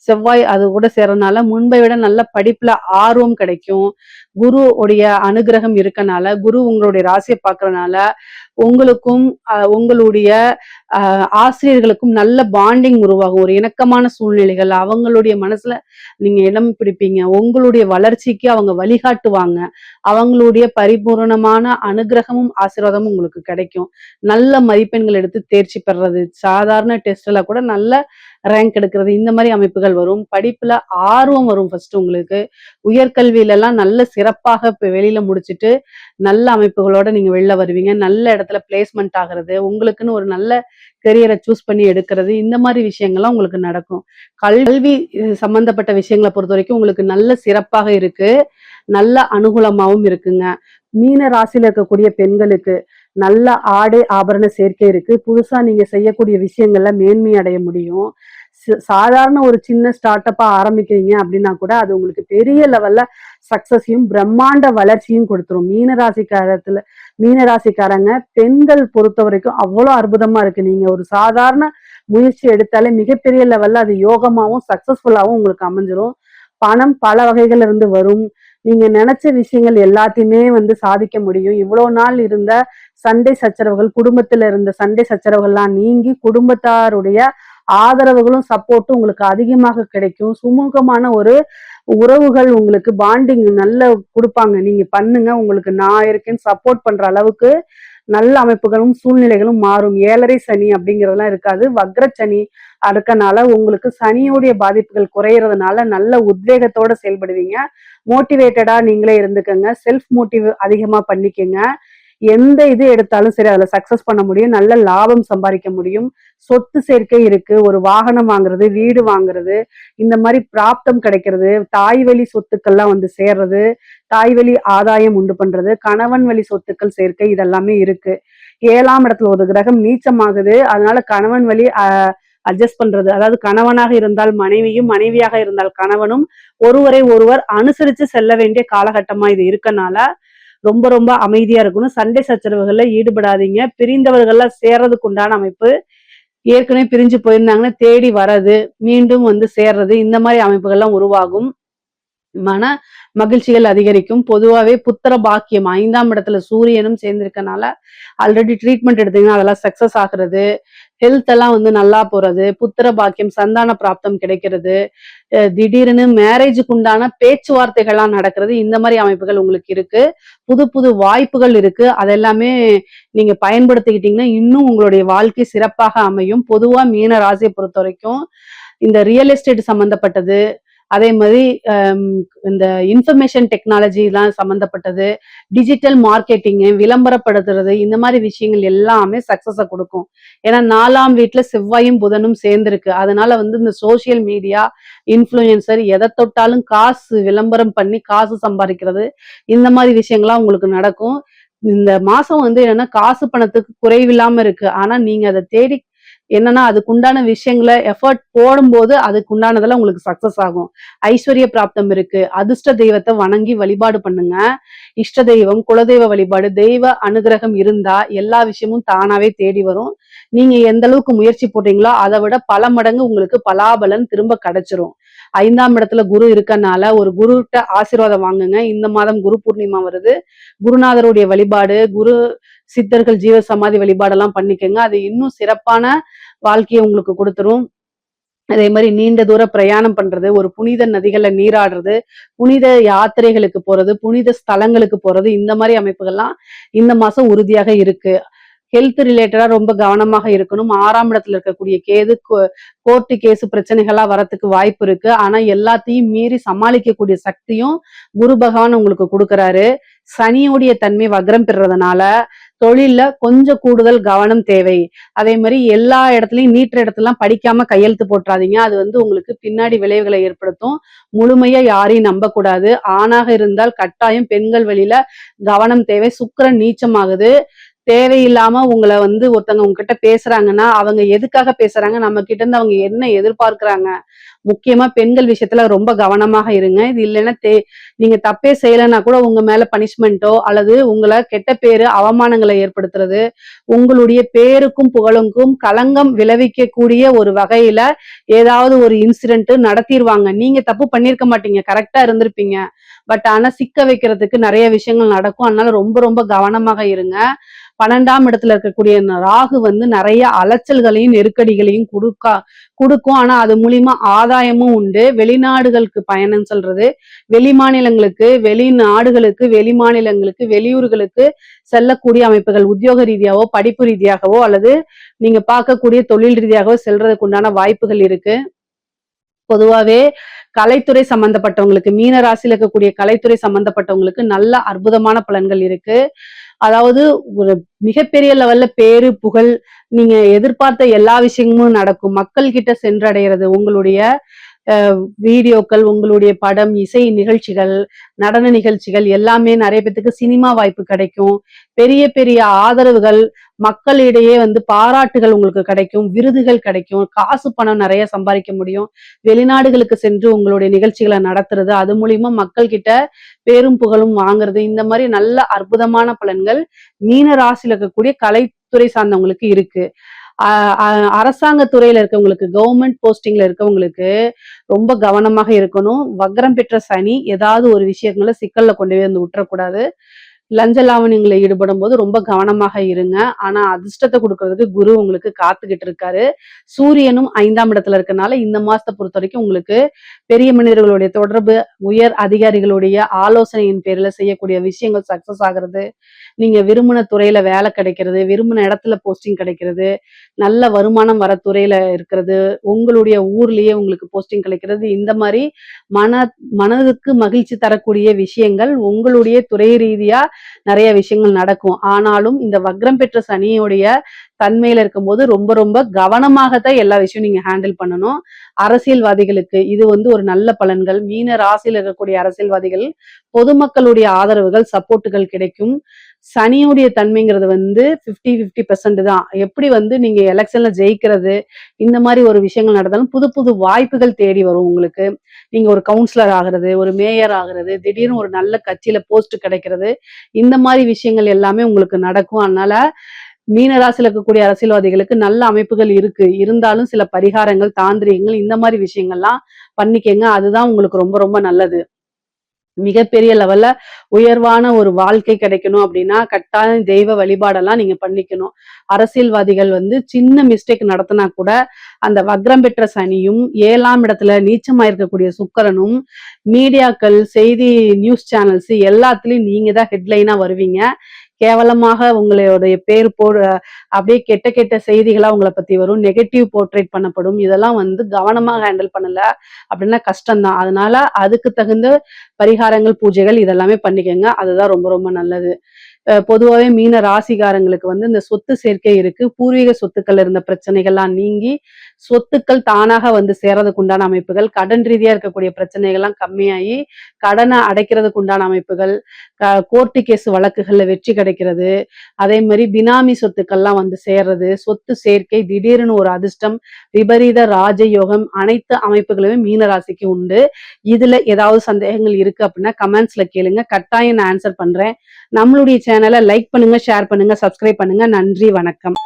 செவ்வாய் அது கூட சேர்றதுனால முன்பை விட நல்ல படிப்புல ஆர்வம் கிடைக்கும். குரு உடைய அனுகிரகம் இருக்கனால, குரு உங்களுடைய ராசியை பார்க்கறதுனால உங்களுக்கும் உங்களுடைய ஆசிரியர்களுக்கும் நல்ல பாண்டிங் உருவாகும். ஒரு இணக்கமான சூழ்நிலைகள், அவங்களுடைய மனசுல நீங்க இடம் பிடிப்பீங்க. உங்களுடைய வளர்ச்சிக்கு அவங்க வழிகாட்டுவாங்க. அவங்களுடைய பரிபூரணமான அனுகிரகமும் ஆசீர்வாதமும் உங்களுக்கு கிடைக்கும். நல்ல மதிப்பெண்கள் எடுத்து தேர்ச்சி பெறுறது, சாதாரண டெஸ்ட்ல கூட நல்ல ரேங்க் எடுக்கிறது, இந்த மாதிரி அமைப்புகள் வரும். படிப்புல ஆர்வம் வரும் ஃபர்ஸ்ட் உங்களுக்கு. உயர்கல்வியில எல்லாம் நல்ல சிறப்பாக வெளியில முடிச்சுட்டு நல்ல அமைப்புகளோட நீங்க வெளில வருவீங்க. நல்ல இடத்துல பிளேஸ்மெண்ட் ஆகிறது, உங்களுக்குன்னு ஒரு நல்ல கெரியரை சூஸ் பண்ணி எடுக்கிறது, இந்த மாதிரி விஷயங்கள்லாம் உங்களுக்கு நடக்கும். கல்வி சம்பந்தப்பட்ட விஷயங்களை பொறுத்த வரைக்கும் உங்களுக்கு நல்ல சிறப்பாக இருக்கு, நல்ல அனுகூலமாவும் இருக்குங்க. மீன ராசியில இருக்கக்கூடிய பெண்களுக்கு நல்ல ஆடை ஆபரண சேர்க்கை இருக்கு. புதுசா நீங்க செய்யக்கூடிய விஷயங்கள்ல மேன்மை அடைய முடியும். சாதாரண ஒரு சின்ன ஸ்டார்ட் அப்பா ஆரம்பிக்கிறீங்க அப்படின்னா கூட அது உங்களுக்கு பெரிய லெவல்ல சக்சஸையும் பிரம்மாண்ட வளர்ச்சியும் கொடுத்துரும். மீனராசிக்காரங்க பெண்கள் பொறுத்த வரைக்கும் அவ்வளோ அற்புதமா இருக்கு. நீங்க ஒரு சாதாரண முயற்சி எடுத்தாலே மிகப்பெரிய லெவல்ல அது யோகமாவும் சக்சஸ்ஃபுல்லாவும் உங்களுக்கு அமைஞ்சிரும். பணம் பல வகைகள் இருந்து வரும். நீங்க நினைச்ச விஷயங்கள் எல்லாத்தையுமே சாதிக்க முடியும். இவ்வளவு நாள் இருந்த சண்டை சச்சரவுகள், குடும்பத்துல இருந்த சண்டை சச்சரவுகள்லாம் நீங்கி குடும்பத்தாருடைய ஆதரவுகளும் சப்போர்ட்டும் உங்களுக்கு அதிகமாக கிடைக்கும். சுமூகமான ஒரு உறவுகள் உங்களுக்கு பாண்டிங் நல்ல கொடுப்பாங்க. நீங்க பண்ணுங்க, உங்களுக்கு நான் இருக்கேன்னு சப்போர்ட் பண்ற அளவுக்கு நல்ல அமைப்புகளும் சூழ்நிலைகளும் மாறும். 7.5 சனி அப்படிங்கிறதெல்லாம் இருக்காது. வக்ர சனி இருக்கனால உங்களுக்கு சனியோடைய பாதிப்புகள் குறையறதுனால நல்ல உத்வேகத்தோட செயல்படுவீங்க. மோட்டிவேட்டடா நீங்களே இருந்துக்கங்க. செல்ஃப் மோட்டிவ் அதிகமா பண்ணிக்கங்க. எந்த இது எடுத்தாலும் சரி அதுல சக்சஸ் பண்ண முடியும். நல்ல லாபம் சம்பாதிக்க முடியும். சொத்து சேர்க்கை இருக்கு. ஒரு வாகனம் வாங்குறது, வீடு வாங்குறது, இந்த மாதிரி பிராப்தம் கிடைக்கிறது, தாய் வழி சொத்துக்கள்லாம் சேர்றது, தாய் வழி ஆதாயம் உண்டு பண்றது, கணவன் வழி சொத்துக்கள் சேர்க்கை, இதெல்லாமே இருக்கு. 7ஆம் இடத்துல ஒரு கிரகம் நீச்சமாகுது. அதனால கணவன் வழி அட்ஜஸ்ட் பண்றது, அதாவது கணவனாக இருந்தால் மனைவியும், மனைவியாக இருந்தால் கணவனும் ஒருவரை ஒருவர் அனுசரிச்சு செல்ல வேண்டிய காலகட்டமா இது இருக்கனால ரொம்ப ரொம்ப அமைதியா இருக்கணும். சண்டை சச்சரவுகள்ல ஈடுபடாதீங்க. பிரிந்தவர்கள்ல சேர்றதுக்கு உண்டான அமைப்பு, ஏற்கனவே பிரிஞ்சு போயிருந்தாங்கன்னா தேடி வர்றது, மீண்டும் சேர்றது, இந்த மாதிரி அமைப்புகள்லாம் உருவாகும். மன மகிழ்ச்சிகள் அதிகரிக்கும். பொதுவாவே புத்திர பாக்கியம் 5ஆம் இடத்துல சூரியனும் சேர்ந்திருக்கனால ஆல்ரெடி ட்ரீட்மெண்ட் எடுத்தீங்கன்னா அதெல்லாம் சக்சஸ் ஆகுறது, ஹெல்த் எல்லாம் நல்லா போறது, புத்திர பாக்கியம், சந்தான பிராப்தம் கிடைக்கிறது, திடீர்னு மேரேஜுக்கு உண்டான பேச்சுவார்த்தைகள்லாம் நடக்கிறது, இந்த மாதிரி அமைப்புகள் உங்களுக்கு இருக்கு. புது புது வாய்ப்புகள் இருக்கு. அதெல்லாமே நீங்க பயன்படுத்திக்கிட்டீங்கன்னா இன்னும் உங்களுடைய வாழ்க்கை சிறப்பாக அமையும். பொதுவா மீன ராசியை பொறுத்த வரைக்கும் இந்த ரியல் எஸ்டேட் சம்பந்தப்பட்டது, அதே மாதிரி இந்த இன்ஃபர்மேஷன் டெக்னாலஜி எல்லாம் சம்பந்தப்பட்டது, டிஜிட்டல் மார்க்கெட்டிங், விளம்பரப்படுத்துறது, இந்த மாதிரி விஷயங்கள் எல்லாமே சக்சஸ கொடுக்கும். ஏன்னா 4ஆம் வீட்டுல செவ்வாயும் புதனும் சேர்ந்திருக்கு. அதனால இந்த சோசியல் மீடியா, இன்ஃப்ளூயன்சர், எதை தொட்டாலும் காசு விளம்பரம் பண்ணி காசு சம்பாதிக்கிறது, இந்த மாதிரி விஷயங்கள்லாம் உங்களுக்கு நடக்கும். இந்த மாசம் என்னன்னா காசு பணத்துக்கு குறைவில்லாம இருக்கு. ஆனா நீங்க அதை தேடி என்னன்னா அதுக்குண்டான விஷயங்களை எஃபர்ட் போடும்போது அதுக்கு உண்டானதெல்லாம் உங்களுக்கு சக்சஸ் ஆகும். ஐஸ்வர்ய பிராப்தம் இருக்கு. அதிர்ஷ்ட தெய்வத்தை வணங்கி வழிபாடு பண்ணுங்க. இஷ்ட தெய்வம், குலதெய்வ வழிபாடு, தெய்வ அனுகிரகம் இருந்தா எல்லா விஷயமும் தானாவே தேடி வரும். நீங்க எந்த அளவுக்கு முயற்சி போட்டீங்களோ அதை விட பல மடங்கு உங்களுக்கு பலாபலன் திரும்ப கிடைச்சிரும். 5ஆம் இடத்துல குரு இருக்கனால ஒரு குருகிட்ட ஆசீர்வாதம் வாங்குங்க. இந்த மாதம் குரு பூர்ணிமா வருது. குருநாதருடைய வழிபாடு, குரு சித்தர்கள் ஜீவ சமாதி வழிபாடெல்லாம் பண்ணிக்கோங்க. அது இன்னும் சிறப்பான வாழ்க்கையை உங்களுக்கு கொடுத்துரும். அதே மாதிரி நீண்ட தூர பிரயாணம் பண்றது, ஒரு புனித நதிகள்ல நீராடுறது, புனித யாத்திரைகளுக்கு போறது, புனித ஸ்தலங்களுக்கு போறது, இந்த மாதிரி அமைப்புகள்லாம் இந்த மாசம் உறுதியாக இருக்கு. ஹெல்த் ரிலேட்டடா ரொம்ப கவனமாக இருக்கணும். 6ஆம் இடத்துல இருக்கக்கூடிய கேது கோர்ட்டு கேஸ் பிரச்சனைகளா வரத்துக்கு வாய்ப்பு இருக்கு. ஆனா எல்லாத்தையும் மீறி சமாளிக்கக்கூடிய சக்தியும் குரு பகவான் உங்களுக்கு கொடுக்கறாரு. சனியுடைய தன்மை வக்ரம் பெறறதுனால தொழில்ல கொஞ்சம் கூடுதல் கவனம் தேவை. அதே மாதிரி எல்லா இடத்துலயும் நீட்டுற இடத்துலாம் படிக்காம கையெழுத்து போட்டுறாதீங்க. அது உங்களுக்கு பின்னாடி விளைவுகளை ஏற்படுத்தும். முழுமையா யாரையும் நம்ப கூடாது. ஆணாக இருந்தால் கட்டாயம் பெண்கள் வழியில கவனம் தேவை. சுக்கிரன் நீச்சமாகுது. தேவையில்லாம உங்களை ஒருத்தவங்க உங்ககிட்ட பேசுறாங்கன்னா அவங்க எதுக்காக பேசுறாங்க, நம்ம கிட்ட இருந்து அவங்க என்ன எதிர்பார்க்கிறாங்க, முக்கியமா பெண்கள் விஷயத்துல ரொம்ப கவனமாக இருங்க. இது இல்லைன்னா நீங்க தப்பே செய்யலைன்னா கூட உங்க மேல பனிஷ்மெண்ட்டோ அல்லது உங்களை கெட்ட பேரு அவமானங்களை ஏற்படுத்துறது, உங்களுடைய பேருக்கும் புகழுக்கும் களங்கம் விளைவிக்கக்கூடிய ஒரு வகையில ஏதாவது ஒரு இன்சிடென்ட் நடத்திடுவாங்க. நீங்க தப்பு பண்ணிருக்க மாட்டீங்க, கரெக்டா இருந்திருப்பீங்க. பட் ஆனா சிக்க வைக்கிறதுக்கு நிறைய விஷயங்கள் நடக்கும். அதனால ரொம்ப ரொம்ப கவனமாக இருங்க. 12ஆம் இடத்துல இருக்கக்கூடிய ராகு நிறைய அலைச்சல்களையும் நெருக்கடிகளையும் கொடுக்கும். ஆனா அது மூலியமா ஆதாயமும் உண்டு. வெளிநாடுகளுக்கு பயணம் சொல்றது, வெளி மாநிலங்களுக்கு, வெளிநாடுகளுக்கு, வெளி மாநிலங்களுக்கு, வெளியூர்களுக்கு செல்லக்கூடிய அமைப்புகள் உத்தியோக ரீதியாவோ, படிப்பு ரீதியாகவோ அல்லது நீங்க பார்க்கக்கூடிய தொழில் ரீதியாகவோ செல்றதுக்கு உண்டான வாய்ப்புகள் இருக்கு. பொதுவாவே கலைத்துறை சம்பந்தப்பட்டவங்களுக்கு, மீன ராசியில இருக்கக்கூடிய கலைத்துறை சம்பந்தப்பட்டவங்களுக்கு நல்ல அற்புதமான பலன்கள் இருக்கு. அதாவது ஒரு மிகப்பெரிய லெவல்ல பேரு, புகழ், நீங்க எதிர்பார்த்த எல்லா விஷயமும் நடக்கும். மக்கள் கிட்ட சென்றடைகிறது. உங்களுடைய வீடியோக்கள், உங்களுடைய படம், இசை நிகழ்ச்சிகள், நடன நிகழ்ச்சிகள் எல்லாமே நிறைய பேத்துக்கு சினிமா வாய்ப்பு கிடைக்கும். பெரிய பெரிய ஆதரவுகள், மக்களிடையே பாராட்டுகள் உங்களுக்கு கிடைக்கும், விருதுகள் கிடைக்கும், காசு பணம் நிறைய சம்பாதிக்க முடியும். வெளிநாடுகளுக்கு சென்று உங்களுடைய நிகழ்ச்சிகளை நடத்துறது, அது மூலியமா மக்கள் கிட்ட பேரும் புகழும் வாங்குறது, இந்த மாதிரி நல்ல அற்புதமான பலன்கள் மீன ராசியில இருக்கக்கூடிய கலைத்துறை சார்ந்தவங்களுக்கு இருக்கு. அரசாங்க துறையில இருக்கவங்களுக்கு, கவர்மெண்ட் போஸ்டிங்ல இருக்கவங்களுக்கு ரொம்ப கவனமாக இருக்கணும். வக்ரம் பெற்ற சனி ஏதாவது ஒரு விஷயங்கள சிக்கல்ல கொண்டு போய் விட்டுறக்கூடாது. லஞ்ச லாவணியங்களை ஈடுபடும் போது ரொம்ப கவனமாக இருங்க. ஆனா அதிர்ஷ்டத்தை கொடுக்கறதுக்கு குரு உங்களுக்கு காத்துக்கிட்டு இருக்காரு. சூரியனும் 5ஆம் இடத்துல இருக்கனால இந்த மாசத்தை பொறுத்த வரைக்கும் உங்களுக்கு பெரிய மனிதர்களுடைய தொடர்பு, உயர் அதிகாரிகளுடைய ஆலோசனையின் பேர்ல செய்யக்கூடிய விஷயங்கள் சக்சஸ் ஆகிறது. நீங்க விரும்பின துறையில வேலை கிடைக்கிறது, விரும்பின இடத்துல போஸ்டிங் கிடைக்கிறது, நல்ல வருமானம் வர துறையில இருக்கிறது, உங்களுடைய ஊர்லயே உங்களுக்கு போஸ்டிங் கிடைக்கிறது, இந்த மாதிரி மனதுக்கு மகிழ்ச்சி தரக்கூடிய விஷயங்கள் உங்களுடைய துறை ரீதியா நிறைய விஷயங்கள் நடக்கும். ஆனாலும் இந்த வக்ரம் பெற்ற சனியோடைய தன்மையில இருக்கும்போது ரொம்ப ரொம்ப கவனமாகத்தான் எல்லா விஷயம் நீங்க ஹேண்டில் பண்ணணும். அரசியல்வாதிகளுக்கு இது ஒரு நல்ல பலன்கள். மீன ராசியில் இருக்கக்கூடிய அரசியல்வாதிகள் பொதுமக்களுடைய ஆதரவுகள், சப்போர்ட்டுகள் கிடைக்கும். சனியுடைய தன்மைங்கிறது 50-50% தான். எப்படி நீங்க எலெக்ஷன்ல ஜெயிக்கிறது, இந்த மாதிரி ஒரு விஷயங்கள் நடந்தாலும் புது புது வாய்ப்புகள் தேடி வரும் உங்களுக்கு. நீங்க ஒரு கவுன்சிலர் ஆகிறது, ஒரு மேயர் ஆகிறது, திடீர்னு ஒரு நல்ல கட்சியில போஸ்ட் கிடைக்கிறது, இந்த மாதிரி விஷயங்கள் எல்லாமே உங்களுக்கு நடக்கும். அதனால மீனராசியில் இருக்கக்கூடிய அரசியல்வாதிகளுக்கு நல்ல அமைப்புகள் இருக்கு. இருந்தாலும் சில பரிகாரங்கள், தாந்திரிகங்கள், இந்த மாதிரி விஷயங்கள்லாம் பண்ணிக்கங்க. அதுதான் உங்களுக்கு ரொம்ப ரொம்ப நல்லது. மிகப்பெரிய லெவல்ல உயர்வான ஒரு வாழ்க்கை கிடைக்கணும் அப்படின்னா கட்டாயம் தெய்வ வழிபாடெல்லாம் நீங்க பண்ணிக்கணும். அரசியல்வாதிகள் சின்ன மிஸ்டேக் நடத்தினா கூட அந்த வக்ரம் பெற்ற சனியும் 7ஆம் இடத்துல நீச்சமா இருக்கக்கூடிய சுக்கிரனும் மீடியாக்கள், செய்தி, நியூஸ் சேனல்ஸ் எல்லாத்துலயும் நீங்க தான் ஹெட்லைனா வருவீங்க. கேவலமாக உங்களுடைய பேர் அப்படியே கெட்ட கெட்ட செய்திகளா உங்களை பத்தி வரும். நெகட்டிவ் போர்ட்ரேட் பண்ணப்படும். இதெல்லாம் கவனமாக ஹேண்டில் பண்ணல அப்படின்னா கஷ்டம்தான். அதனால அதுக்கு தகுந்த பரிகாரங்கள், பூஜைகள் இதெல்லாமே பண்ணிக்கங்க. அதுதான் ரொம்ப ரொம்ப நல்லது. பொதுவாகவே மீன ராசிகாரங்களுக்கு இந்த சொத்து சேர்க்கை இருக்கு. பூர்வீக சொத்துக்கள் இருந்த பிரச்சனைகள்லாம் நீங்கி சொத்துக்கள் தானாக சேர்றதுக்கு உண்டான அமைப்புகள், கடன் ரீதியா இருக்கக்கூடிய பிரச்சனைகள்லாம் கம்மியாகி கடனை அடைக்கிறதுக்கு உண்டான அமைப்புகள், கோர்ட்டு கேஸ் வழக்குகள்ல வெற்றி கிடைக்கிறது, அதே மாதிரி பினாமி சொத்துக்கள்லாம் சேர்றது, சொத்து சேர்க்கை, திடீர்னு ஒரு அதிர்ஷ்டம், விபரீத ராஜயோகம், அனைத்து அமைப்புகளுமே மீன ராசிக்கு உண்டு. இதுல ஏதாவது சந்தேகங்கள் இருக்கு அப்படின்னா கமெண்ட்ஸ்ல கேளுங்க. கட்டாயம் நான் ஆன்சர் பண்றேன். நம்மளுடைய சேனலை லைக் பண்ணுங்க, ஷேர் பண்ணுங்க, சப்ஸ்கிரைப் பண்ணுங்க. நன்றி, வணக்கம்.